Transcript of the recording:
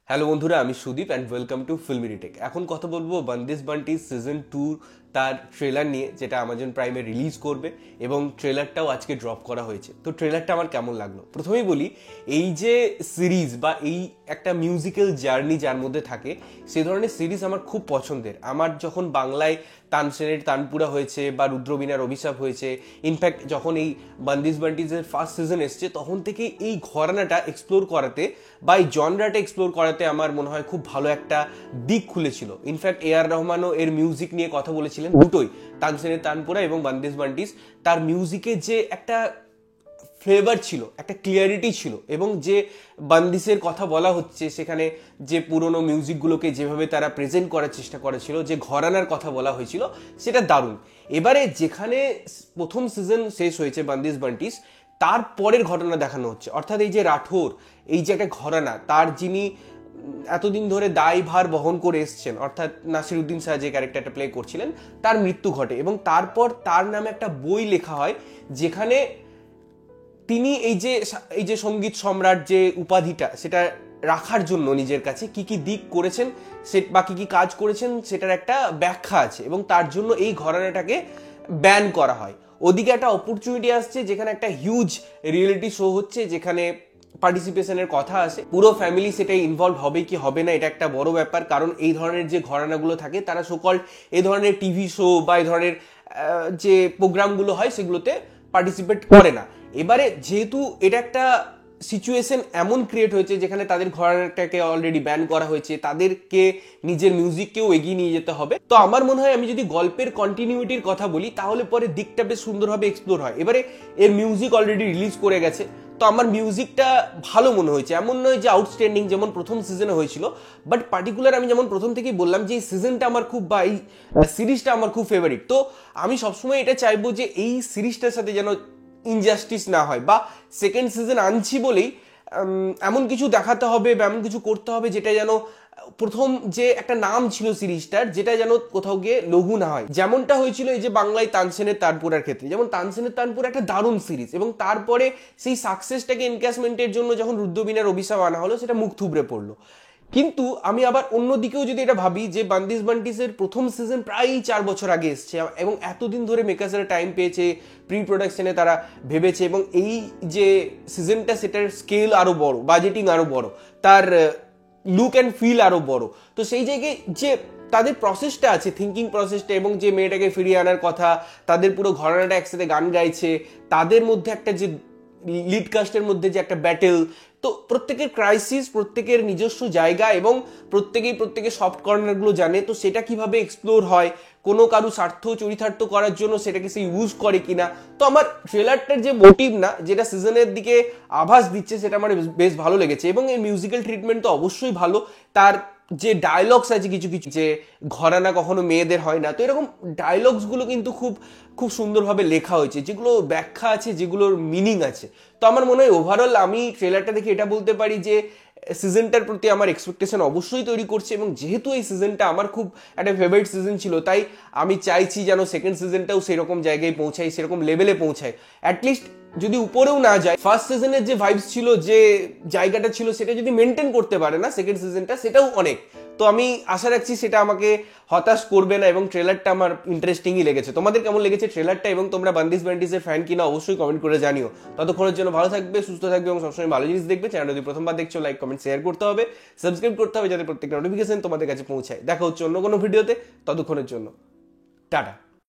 Hello বন্ধুরা, আমি Sudip and welcome to Filmy Retake. এখন কথা বলবো বন্দিশ বান্টি সিজন 2 তার ট্রেলার নিয়ে, যেটা অ্যামাজন প্রাইমে রিলিজ করবে এবং ট্রেলারটাও আজকে ড্রপ করা হয়েছে। তো ট্রেলারটা আমার কেমন লাগলো প্রথমেই বলি, এই যে সিরিজ বা এই একটা মিউজিক্যাল জার্নি যার মধ্যে থাকে, সেই ধরনের সিরিজ আমার খুব পছন্দের। আমার যখন বাংলায় তানসেনের তানপুরা হয়েছে বা রুদ্রবীণার অভিশাপ হয়েছে, ইনফ্যাক্ট যখন এই বন্দিশ বান্টিজের ফার্স্ট সিজন এসছে তখন থেকে এই ঘরানাটা এক্সপ্লোর করাতে বা এই জনরাটা এক্সপ্লোর করাতে আমার মনে হয় খুব ভালো একটা দিক খুলেছিল। In fact A.R. রহমানও এর মিউজিক নিয়ে কথা বলেছিলেন, দুটোই, তানসেনের তানপুরা এবং বন্দিশ বান্টিস। তার মিউজিকে যে একটা ফ্লেভার ছিল, একটা ক্লিয়ারিটি ছিল, এবং যে বান্দিসের কথা বলা হচ্ছে সেখানে যে পুরনো মিউজিকগুলোকে যেভাবে তারা প্রেজেন্ট করার চেষ্টা করেছিল, যে ঘরানার কথা বলা হয়েছিল, সেটা দারুণ। এবারে যেখানে প্রথম সিজন শেষ হয়েছে বন্দিশ বান্টিস, তারপরের ঘটনা দেখানো হচ্ছে, অর্থাৎ এই যে রাঠোর, এই যে একটা ঘরানা, তার যিনি এতদিন ধরে দায়ভার বহন করে এসছেন, অর্থাৎ নাসিরউদ্দিন শাহ যে ক্যারেক্টারটা প্লে করছিলেন, তার মৃত্যু ঘটে এবং তারপর তার নামে একটা বই লেখা হয়, যেখানে তিনি এই যে সঙ্গীত সম্রাট যে উপাধিটা, সেটা রাখার জন্য নিজের কাছে কি কি দিক করেছেন বা কি কি কাজ করেছেন সেটার একটা ব্যাখ্যা আছে, এবং তার জন্য এই ঘরানাটাকে ব্যান করা হয়। ওদিকে একটা অপরচুনিটি আসছে, যেখানে একটা হিউজ রিয়েলিটি শো হচ্ছে, যেখানে পার্টিসিপেশনের কথা আছে, পুরো ফ্যামিলি সেটাই ইনভলভ হবে কি হবে না, এটা একটা বড় ব্যাপার। কারণ এই ধরনের যে ঘরানাগুলো থাকে তারা সকল এই ধরনের টিভি শো বা এই ধরনের যে প্রোগ্রামগুলো হয় সেগুলোতে পার্টিসিপেট করে না। এবারে যেহেতু এটা একটা সিচুয়েশন এমন ক্রিয়েট হয়েছে যেখানে তাদের ঘরানাটাকে অলরেডি ব্যান করা হয়েছে, তাদেরকে নিজের মিউজিককেও এগিয়ে নিয়ে যেতে হবে। তো আমার মনে হয়, আমি যদি গল্পের কন্টিনিউটির কথা বলি, তাহলে পরে দিকটা বেশ সুন্দরভাবে এক্সপ্লোর হয়। এবারে এর মিউজিক অলরেডি রিলিজ করে গেছে, তো আমার মিউজিকটা ভালো মনে হয়েছে, এমন নয় যে আউটস্ট্যান্ডিং যেমন প্রথম সিজনে হয়েছিল, বাট পার্টিকুলার আমি যেমন প্রথম থেকেই বললাম যে এই সিজনটা আমার খুব, বা এই সিরিজটা আমার খুব ফেভারিট। তো আমি সবসময় এটা চাইবো যে এই সিরিজটার সাথে যেন ইনজাস্টিস না হয়, বা সেকেন্ড সিজন আনছি বলেই এমন কিছু দেখাতে হবে বা এমন কিছু করতে হবে যেটা যেন প্রথম যে একটা নাম ছিল সিরিজটার, যেটা যেন কোথাও গিয়ে লঘু না হয়। যেমনটা হয়েছিল এই যে বাংলায় তানসেনের তানপুরার ক্ষেত্রে, যেমন তানসেনের তানপুরা একটা দারুণ সিরিজ, এবং তারপরে সেই সাকসেসটাকে এনক্যাশমেন্টের জন্য যখন রুদ্রবীণার অভিশাপ আনা হলো, সেটা মুখ থুবড়ে পড়লো। কিন্তু আমি আবার অন্যদিকেও যদি এটা ভাবি, যে বন্দিশ বান্টিসের প্রথম সিজন প্রায় 4 বছর আগে এসছে, এবং এতদিন ধরে মেকার্সরা টাইম পেয়েছে, প্রি প্রোডাকশনে তারা ভেবেছে, এবং এই যে সিজনটা সেটার স্কেল আরো বড়, বাজেটিং আরো বড়, তার লুক অ্যান্ড ফিল আরো বড়। তো সেই জায়গায় যে তাদের প্রসেসটা আছে, থিঙ্কিং প্রসেসটা, এবং যে মেয়েটাকে ফিরিয়ে আনার কথা, তাদের পুরো ঘরানাটা একসাথে গান গাইছে, তাদের মধ্যে একটা যে লিড কাস্টের মধ্যে যে একটা ব্যাটেল, তো প্রত্যেকের ক্রাইসিস, প্রত্যেকের নিজস্ব জায়গা, এবং প্রত্যেকের সফট কর্নারগুলো জানে, তো সেটা কিভাবে এক্সপ্লোর হয়, কোনো কারু স্বার্থ চরিতার্থ করার জন্য সেটাকে সে ইউজ করে কিনা। তো আমার ট্রেলারটার যে মোটিভ না, যেটা সিজনের দিকে আভাস দিচ্ছে, সেটা আমার বেশ ভালো লেগেছে, এবং এর মিউজিক্যাল ট্রিটমেন্ট তো অবশ্যই ভালো। তার যে ডায়লগস আছে কিছু কিছু, যে ঘরানা কখনো মেয়েদের হয় না, তো এরকম ডায়লগসগুলো কিন্তু খুব খুব সুন্দরভাবে লেখা হয়েছে, যেগুলো ব্যাখ্যা আছে, যেগুলোর মিনিং আছে। তো আমার মনে হয় ওভারঅল আমি ট্রেলারটা দেখে এটা বলতে পারি যে সিজনটার প্রতি আমার এক্সপেকটেশন অবশ্যই তৈরি করছে, এবং যেহেতু এই সিজনটা আমার খুব একটা ফেভারিট সিজন ছিল, তাই আমি চাইছি যেন সেকেন্ড সিজনটাও সেরকম জায়গায় পৌঁছায়, সেরকম লেভেলে পৌঁছায়। অ্যাটলিস্ট যদি উপরেও না যায়, ফার্স্ট সিজনের যে ভাইবস ছিল, যে জায়গাটা ছিল, সেটা যদি মেনটেন করতে পারে না সেকেন্ড সিজনটা, সেটাও অনেক। তো আমি আশা রাখছি সেটা আমাকে হতাশ করবে না, এবং ট্রেলারটা আমার ইন্টারেস্টিংই লেগেছে। তোমাদের কেমন লেগেছে ট্রেলারটা, এবং তোমরা বন্দিশ বান্টিসের ফ্যান কিনা অবশ্যই কমেন্ট করে জানিও। ততক্ষণের জন্য ভালো থাকবে, সুস্থ থাকবে, এবং সবসময় ভালো জিনিস দেখবে। চ্যানেল যদি প্রথমবার দেখছো, লাইক কমেন্ট শেয়ার করতে হবে, সাবস্ক্রাইব করতে হবে, যাতে প্রত্যেকটা নোটিফিকেশন তোমাদের কাছে পৌঁছায়। দেখা হচ্ছে অন্য কোনো ভিডিওতে, ততক্ষণের জন্য টাটা।